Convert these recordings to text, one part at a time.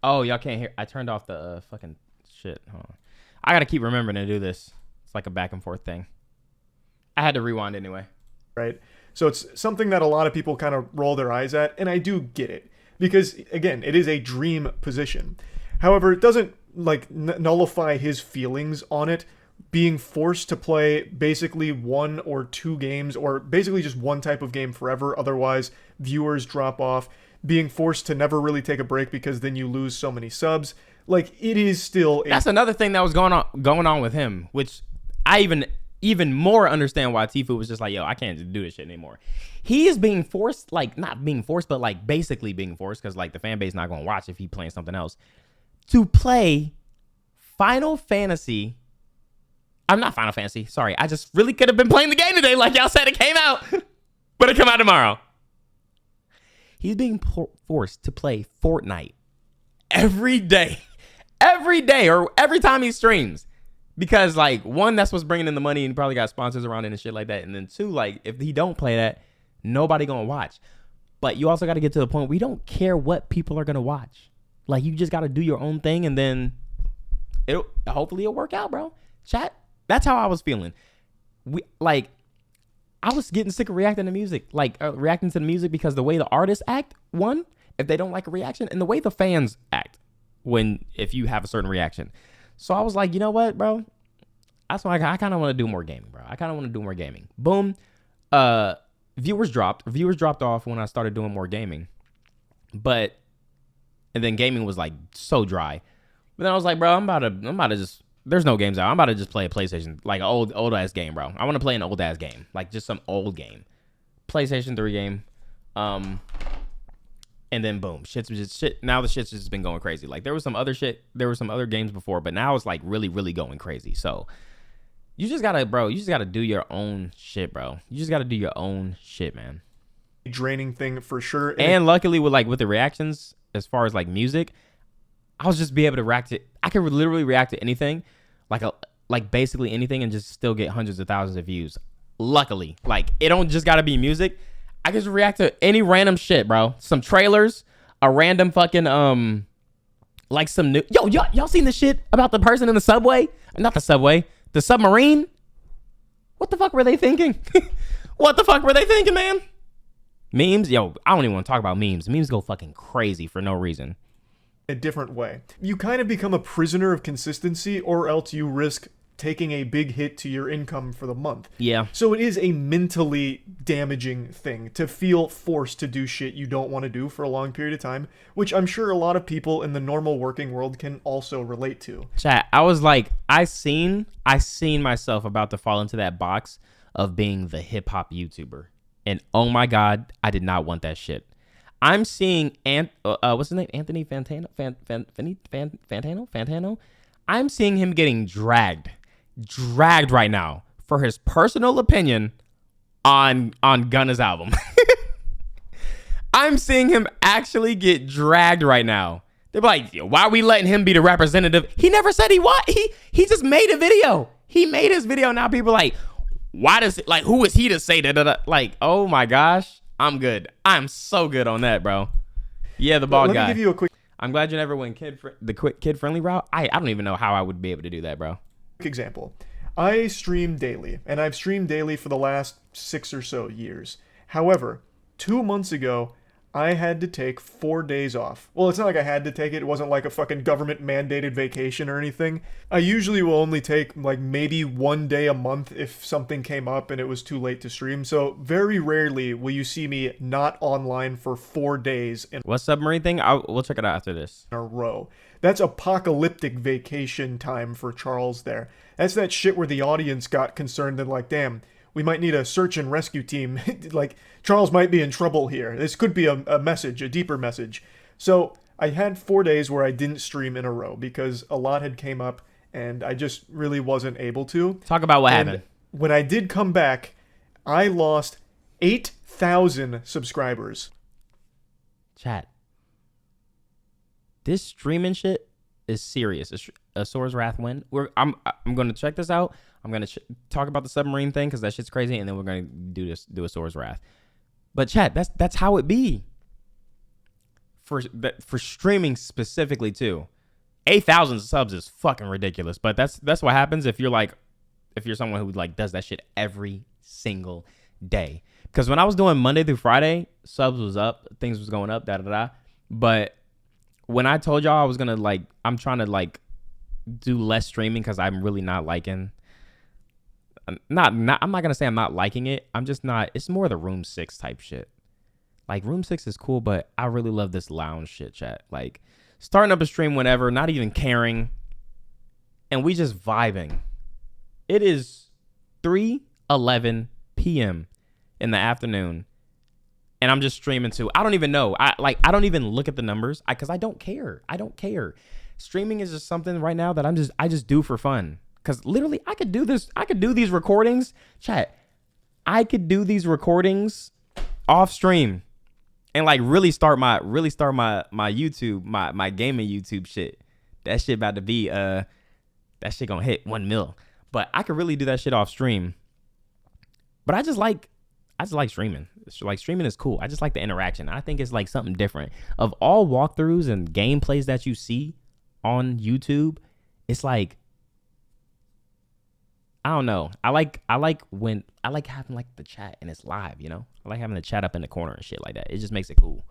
Oh, y'all can't hear. I turned off the fucking shit. Hold on. I gotta keep remembering to do this. It's like a back and forth thing. I had to rewind anyway. Right? So it's something that a lot of people kind of roll their eyes at, and I do get it. Because, again, it is a dream position. However, it doesn't, like, nullify his feelings on it. Being forced to play basically 1 or 2 games, or basically just one type of game forever, otherwise viewers drop off. Being forced to never really take a break because then you lose so many subs. Like, it is still... That's another thing that was going on with him, which I even more understand why Tfue was just like, yo, I can't do this shit anymore. He is being forced, like, not being forced, but like basically being forced, because like the fan base not going to watch if he playing something else, to play Final Fantasy. I'm not Final Fantasy. Sorry. I just really could have been playing the game today. Like y'all said, it came out, but it come out tomorrow. He's being forced to play Fortnite every day, or every time he streams. Because, like, 1, that's what's bringing in the money and he probably got sponsors around it and shit like that. And then 2, like, if he don't play that, nobody gonna watch. But you also got to get to the point where you don't care what people are gonna watch. Like, you just got to do your own thing, and then hopefully it'll work out, bro. Chat, that's how I was feeling. I was getting sick of reacting to music. Like, reacting to the music because the way the artists act, 1, if they don't like a reaction, and the way the fans act if you have a certain reaction. So I was like, you know what, bro? That's why I kind of want to do more gaming, bro. I kind of want to do more gaming. Boom. Viewers dropped. Viewers dropped off when I started doing more gaming. And then gaming was like so dry. But then I was like, bro, I'm about to just, there's no games out. I'm about to just play a PlayStation, like an old ass game, bro. I want to play an old ass game, like just some old game. PlayStation 3 game. And then boom, shit's just shit. Now the shit's just been going crazy. Like there was some other games before, but now it's like really, really going crazy. So you just gotta do your own shit, bro. You just gotta do your own shit, man. Draining thing for sure. And luckily with the reactions, as far as like music, I was just be able to react to. I could literally react to anything, like basically anything, and just still get hundreds of thousands of views. Luckily, like it don't just gotta be music. I can just react to any random shit, bro. Some trailers, a random fucking like some new. Yo, y'all seen the shit about the person in the subway? Not the subway, the submarine. What the fuck were they thinking? What the fuck were they thinking, man? Memes, yo, I don't even want to talk about memes. Memes go fucking crazy for no reason. A different way. You kind of become a prisoner of consistency, or else you risk taking a big hit to your income for the month. Yeah. So it is a mentally damaging thing to feel forced to do shit you don't want to do for a long period of time, which I'm sure a lot of people in the normal working world can also relate to. Chat, I was like, I seen myself about to fall into that box of being the hip hop YouTuber. And oh my God, I did not want that shit. I'm seeing what's his name? Anthony Fantano? Fantano? I'm seeing him getting dragged right now for his personal opinion on Gunna's album. I'm seeing him actually get dragged right now. They're like, why are we letting him be the representative? He never said he what? He just made a video. He made his video. Now people are like, why does it, like, who is he to say that? Like, oh my gosh, I'm good. I'm so good on that, bro. Yeah, the bald guy. Let me give you a quick... I'm glad you never went kid-friendly route. I don't even know how I would be able to do that, bro. Example. I stream daily, and I've streamed daily for the last 6 or so years. However, 2 months ago, I had to take 4 days off. Well, it's not like I had to take it. It wasn't like a fucking government-mandated vacation or anything. I usually will only take, like, maybe 1 day a month if something came up and it was too late to stream. So very rarely will you see me not online for 4 days in what submarine thing? We'll check it out after this. a row. That's apocalyptic vacation time for Charles there. That's that shit where the audience got concerned and like, damn, we might need a search and rescue team. Like, Charles might be in trouble here. This could be a message, a deeper message. So I had 4 days where I didn't stream in a row because a lot had came up and I just really wasn't able to. Talk about what happened. When I did come back, I lost 8,000 subscribers. Chat. This streaming shit is serious. A Sora's Wrath win. I'm going to check this out. I'm going to talk about the submarine thing because that shit's crazy, and then we're going to do a Sora's Wrath. But chat, that's how it be. for streaming specifically too. 8,000 subs is fucking ridiculous, but that's what happens if you're someone who like does that shit every single day. Because when I was doing Monday through Friday, subs was up, things was going up, But when I told y'all I was gonna like, I'm trying to like do less streaming because I'm really not liking. I'm not gonna say I'm not liking it. I'm just not. It's more the Room 6 type shit. Like Room 6 is cool, but I really love this lounge shit, chat. Like starting up a stream whenever, not even caring, and we just vibing. It is 3:11 p.m. in the afternoon, and I'm just streaming too. I don't even know. I don't even look at the numbers because I don't care. I don't care. Streaming is just something right now that I just do for fun. Because literally, I could do this. I could do these recordings, chat. I could do these recordings off stream, and like really start my YouTube, my gaming YouTube shit. That shit about to be that shit gonna hit 1 mil. But I could really do that shit off stream. But I just like streaming. It's like streaming is cool. I just like the interaction. I think it's like something different. Of all walkthroughs and gameplays that you see on YouTube, it's like, I don't know. I like having like the chat and it's live, you know? I like having the chat up in the corner and shit like that. It just makes it cool.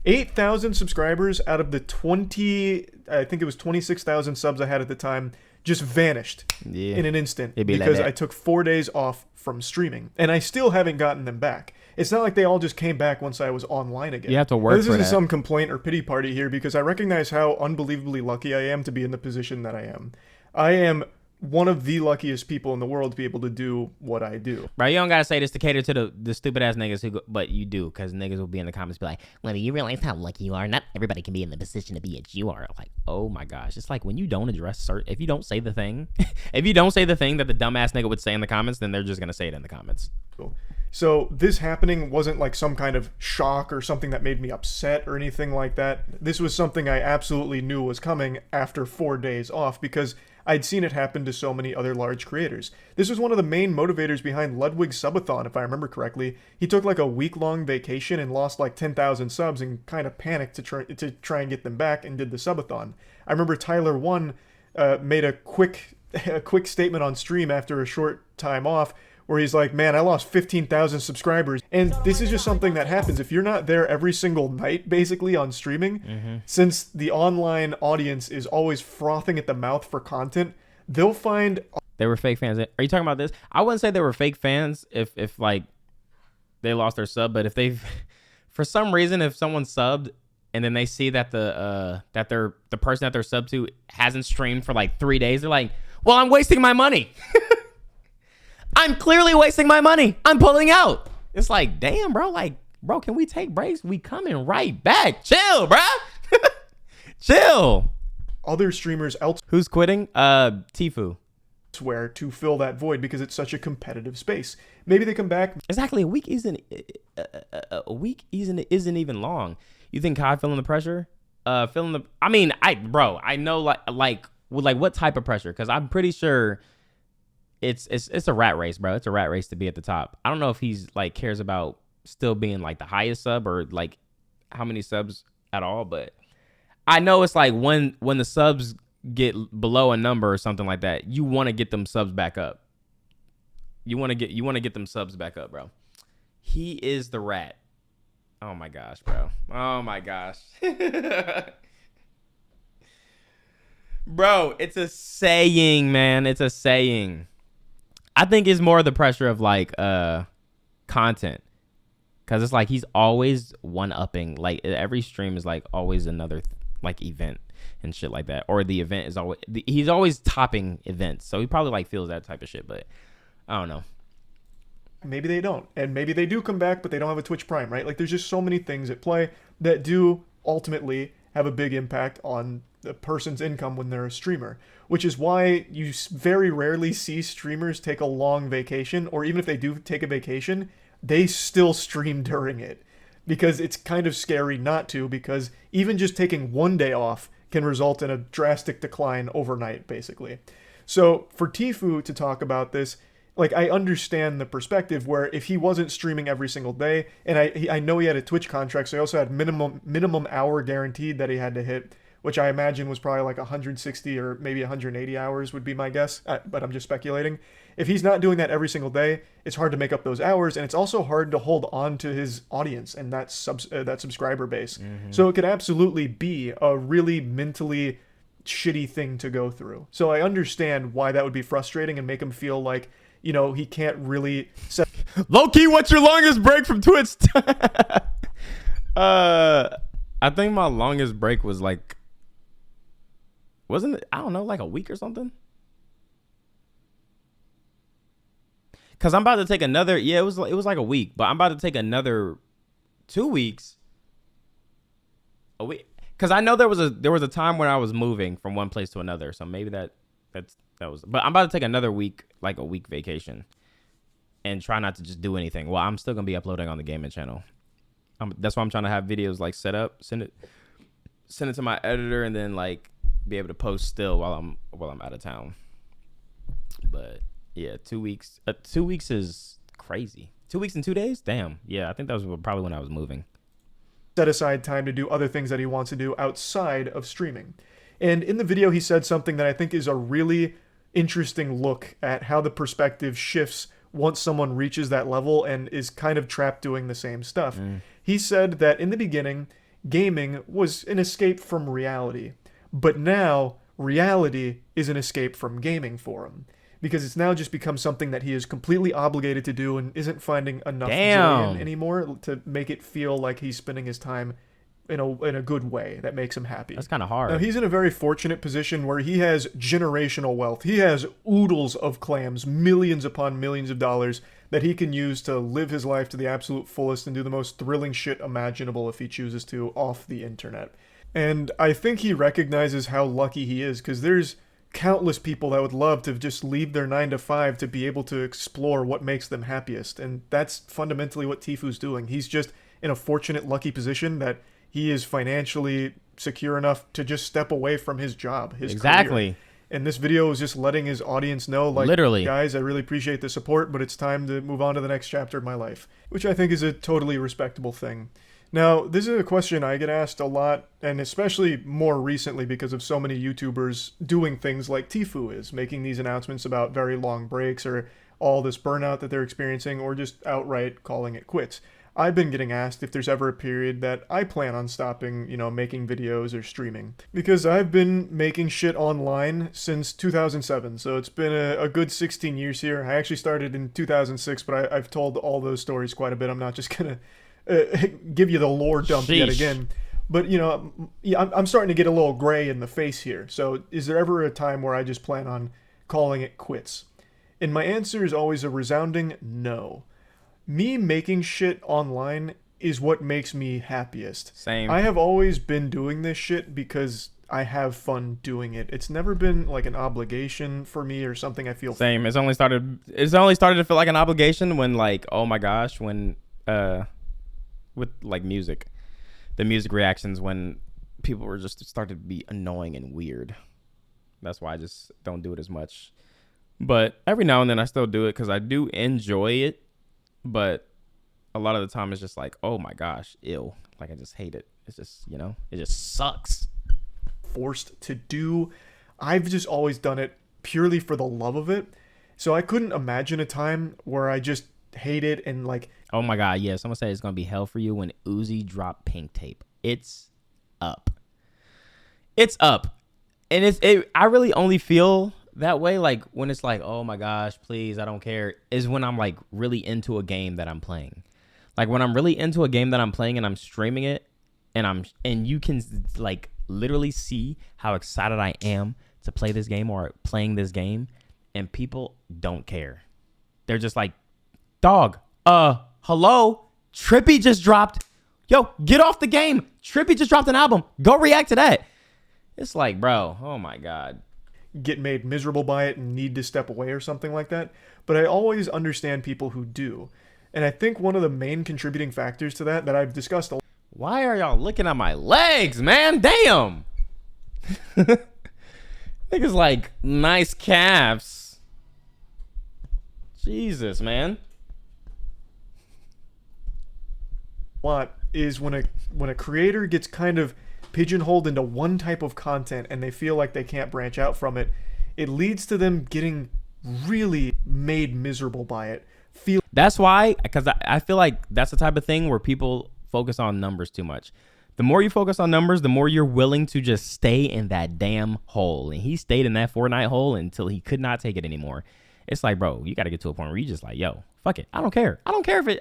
8,000 subscribers out of the 26,000 subs I had at the time just vanished in an instant because I took 4 days off from streaming, and I still haven't gotten them back. It's not like they all just came back once I was online again. You have to work this for isn't that. some complaint or pity party here, because I recognize how unbelievably lucky I am to be in the position that I am. I am one of the luckiest people in the world to be able to do what I do. Bro, you don't gotta say this to cater to the stupid ass niggas who go, but you do, because niggas will be in the comments be like, well, do you realize how lucky you are? Not everybody can be in the position to be as you are. Like, oh my gosh. It's like when you don't address if you don't say the thing, if you don't say the thing that the dumbass nigga would say in the comments, then they're just gonna say it in the comments. So this happening wasn't like some kind of shock or something that made me upset or anything like that. This was something I absolutely knew was coming after 4 days off, because I'd seen it happen to so many other large creators. This was one of the main motivators behind Ludwig's subathon, if I remember correctly. He took like a week-long vacation and lost like 10,000 subs and kind of panicked to try and get them back, and did the subathon. I remember Tyler 1 made a quick statement on stream after a short time off, where he's like, man, I lost 15,000 subscribers. And this is just something that happens if you're not there every single night, basically, on streaming. Since the online audience is always frothing at the mouth for content, they'll find... They were fake fans. Are you talking about this? I wouldn't say they were fake fans if like they lost their sub, but if they've, for some reason, if someone subbed and then they see that the person that they're subbed to hasn't streamed for like 3 days, they're like, well, I'm wasting my money. I'm clearly wasting my money. I'm pulling out. It's like, damn, bro. Like, bro, can we take breaks? We coming right back. Chill, bro. Chill. Other streamers Who's quitting? Tfue. elsewhere to fill that void, because it's such a competitive space. Maybe they come back. Exactly. A week isn't even long. You think Kai feeling the pressure? I know like what type of pressure? Because I'm pretty sure it's a rat race, bro. It's a rat race to be at the top. I don't know if he's like cares about still being like the highest sub or like how many subs at all, but I know it's like when the subs get below a number or something like that, you want to get them subs back up. You want to get them subs back up, bro. He is the rat. Oh my gosh, bro. Oh my gosh. Bro, it's a saying, man. It's a saying. I think it's more the pressure of like content, because it's like he's always one-upping. Like every stream is like always another like event and shit like that, or the event is always he's always topping events, so he probably like feels that type of shit. But I don't know. Maybe they don't, and maybe they do come back, but they don't have a Twitch Prime, right? Like there's just so many things at play that do ultimately have a big impact on a person's income when they're a streamer, which is why you very rarely see streamers take a long vacation, or even if they do take a vacation, they still stream during it, because it's kind of scary not to, because even just taking 1 day off can result in a drastic decline overnight, basically. So for Tfue to talk about this, like I understand the perspective where if he wasn't streaming every single day, and I know he had a Twitch contract, so he also had minimum hour guaranteed that he had to hit, which I imagine was probably like 160 or maybe 180 hours would be my guess, but I'm just speculating. If he's not doing that every single day, it's hard to make up those hours, and it's also hard to hold on to his audience and that subscriber base. So it could absolutely be a really mentally shitty thing to go through. So I understand why that would be frustrating and make him feel like, you know, he can't really set. Low-key, what's your longest break from Twitch? I think my longest break was like, wasn't it, I don't know, like a week or something? Cause I'm about to take another, it was like a week, but I'm about to take another 2 weeks. A week. Cause I know there was a time when I was moving from one place to another. So maybe that was, but I'm about to take another week, like a week vacation, and try not to just do anything. Well, I'm still gonna be uploading on the gaming channel. That's why I'm trying to have videos like set up, send it to my editor, and then like be able to post still while I'm out of town. But yeah, 2 weeks. 2 weeks is crazy. 2 weeks and 2 days? Damn. Yeah, I think that was probably when I was moving. Set aside time to do other things that he wants to do outside of streaming. And in the video, he said something that I think is a really interesting look at how the perspective shifts once someone reaches that level and is kind of trapped doing the same stuff. He said that in the beginning, gaming was an escape from reality. But now, reality is an escape from gaming for him. Because it's now just become something that he is completely obligated to do and isn't finding enough joy in anymore to make it feel like he's spending his time in a good way that makes him happy. That's kind of hard. Now, he's in a very fortunate position where he has generational wealth. He has oodles of clams, millions upon millions of dollars that he can use to live his life to the absolute fullest and do the most thrilling shit imaginable if he chooses to off the internet. And I think he recognizes how lucky he is, because there's countless people that would love to just leave their 9-to-5 to be able to explore what makes them happiest. And that's fundamentally what Tfu's doing. He's just in a fortunate, lucky position that he is financially secure enough to just step away from his job, his career. And this video is just letting his audience know, like, literally, guys, I really appreciate the support, but it's time to move on to the next chapter of my life, which I think is a totally respectable thing. Now, this is a question I get asked a lot, and especially more recently because of so many YouTubers doing things like Tfu is, making these announcements about very long breaks or all this burnout that they're experiencing, or just outright calling it quits. I've been getting asked if there's ever a period that I plan on stopping, making videos or streaming. Because I've been making shit online since 2007, so it's been a good 16 years here. I actually started in 2006, but I've told all those stories quite a bit. I'm not just gonna give you the lore dump yet again. But, I'm starting to get a little gray in the face here. So is there ever a time where I just plan on calling it quits? And my answer is always a resounding no. Me making shit online is what makes me happiest. Same. I have always been doing this shit because I have fun doing it. It's never been like an obligation for me or something I feel. Same. It's only started to feel like an obligation when, like, oh my gosh, when with like music, the music reactions, when people were just started to be annoying and weird. That's why I just don't do it as much. But every now and then I still do it because I do enjoy it. But a lot of the time it's just like, oh my gosh, ew. Like, I just hate it. It's just, it just sucks. Forced to do. I've just always done it purely for the love of it. So I couldn't imagine a time where I just hate it and like... Oh my God, yeah. Someone said it's going to be hell for you when Uzi dropped Pink Tape. It's up. It's up. And I really only feel that way, like, when it's like, oh my gosh, please, I don't care, is when I'm like really into a game that I'm playing. Like, when I'm really into a game that I'm playing and I'm streaming it, and you can like literally see how excited I am to play this game or playing this game, and people don't care. They're just like, dog, hello, Trippy just dropped. Yo, get off the game. Trippy just dropped an album. Go react to that. It's like, bro, oh my God. Get made miserable by it and need to step away or something like that. But I always understand people who do. And I think one of the main contributing factors to that I've discussed a lot. Why are y'all looking at my legs, man? Damn. Niggas like nice calves. Jesus, man. Lot is when a creator gets kind of pigeonholed into one type of content and they feel like they can't branch out from it, it leads to them getting really made miserable by it. That's why, because I feel like that's the type of thing where people focus on numbers too much. The more you focus on numbers, the more you're willing to just stay in that damn hole. And he stayed in that Fortnite hole until he could not take it anymore. It's like, bro, you got to get to a point where you just like, yo, fuck it. I don't care. I don't care if it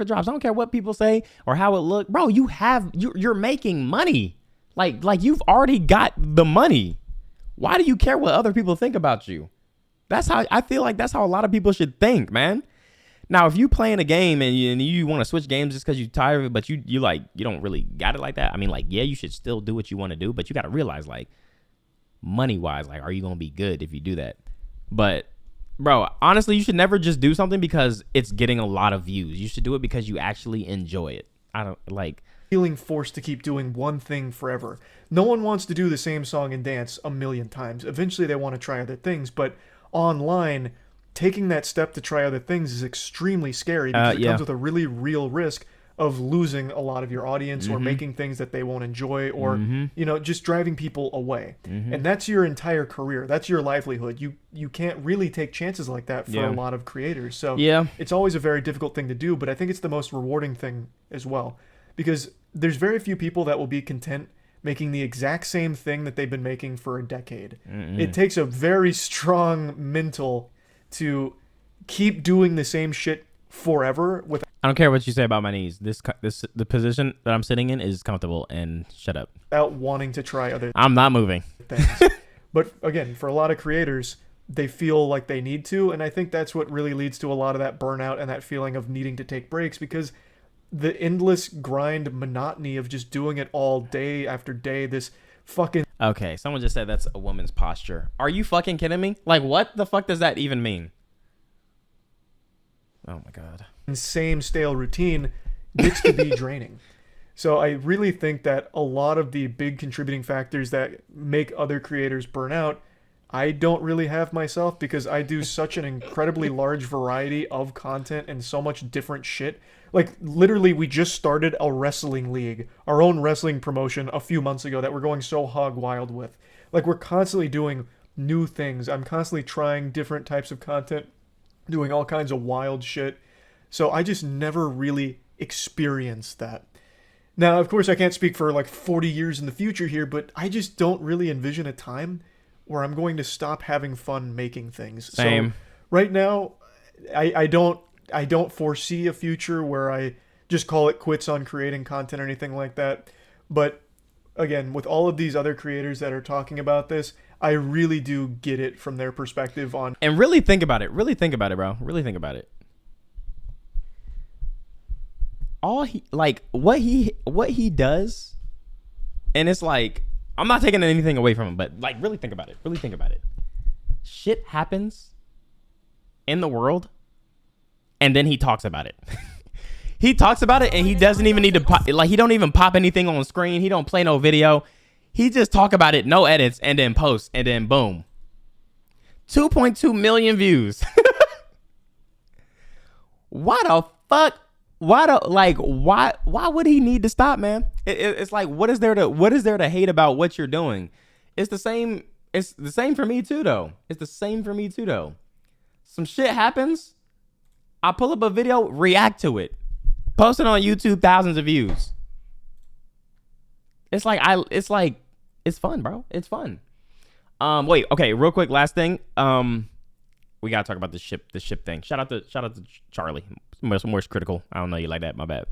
drops. I don't care what people say or how it look. Bro, you're making money. Like you've already got the money. Why do you care what other people think about you? That's how I feel like that's how a lot of people should think, man. Now, if you playing a game and you want to switch games just because you're tired of it, but you don't really got it like that. I mean, like, yeah, you should still do what you want to do, but you got to realize, like, money-wise, like, are you going to be good if you do that? But, bro, honestly, you should never just do something because it's getting a lot of views. You should do it because you actually enjoy it. I don't, like... Feeling forced to keep doing one thing forever. No one wants to do the same song and dance a million times. Eventually, they want to try other things, but online... Taking that step to try other things is extremely scary because it comes with a really real risk of losing a lot of your audience or making things that they won't enjoy or, you know, just driving people away. And that's your entire career. That's your livelihood. You can't really take chances like that for a lot of creators. So it's always a very difficult thing to do, but I think it's the most rewarding thing as well because there's very few people that will be content making the exact same thing that they've been making for a decade. It takes a very strong mental to keep doing the same shit forever with. I don't care what you say about my knees. The position that I'm sitting in is comfortable, and shut up. Without wanting to try other. I'm not moving. Things. But again, for a lot of creators, they feel like they need to, and I think that's what really leads to a lot of that burnout and that feeling of needing to take breaks because the endless grind monotony of just doing it all day after day. This fucking. Okay, someone just said that's a woman's posture. Are you fucking kidding me? Like, what the fuck does that even mean? Oh my god. Same stale routine gets to be draining. So I really think that a lot of the big contributing factors that make other creators burn out, I don't really have myself because I do such an incredibly large variety of content and so much different shit. Like, literally, we just started a wrestling league, our own wrestling promotion a few months ago that we're going so hog wild with. Like, we're constantly doing new things. I'm constantly trying different types of content, doing all kinds of wild shit. So I just never really experienced that. Now, of course, I can't speak for like 40 years in the future here, but I just don't really envision a time where I'm going to stop having fun making things. Same. So right now, I don't foresee a future where I just call it quits on creating content or anything like that. But again, with all of these other creators that are talking about this, I really do get it from their perspective on. And really think about it. Really think about it, bro. Really think about it. What he does, and it's like, I'm not taking anything away from him, but like, really think about it. Really think about it. Shit happens in the world, and then he talks about it. He talks about it, and he doesn't even need to pop, like, he don't even pop anything on screen. He don't play no video. He just talk about it, no edits, and then post, and then boom. 2.2 million views. Why the fuck? Why would he need to stop, man? It's like, what is there to hate about what you're doing? It's the same for me too, though. Some shit happens, I pull up a video, react to it, post it on YouTube, thousands of views. It's fun, bro. It's fun. Wait, okay, real quick, last thing. We gotta talk about the ship thing. Shout out to Charlie. Most critical. I don't know you like that. My bad.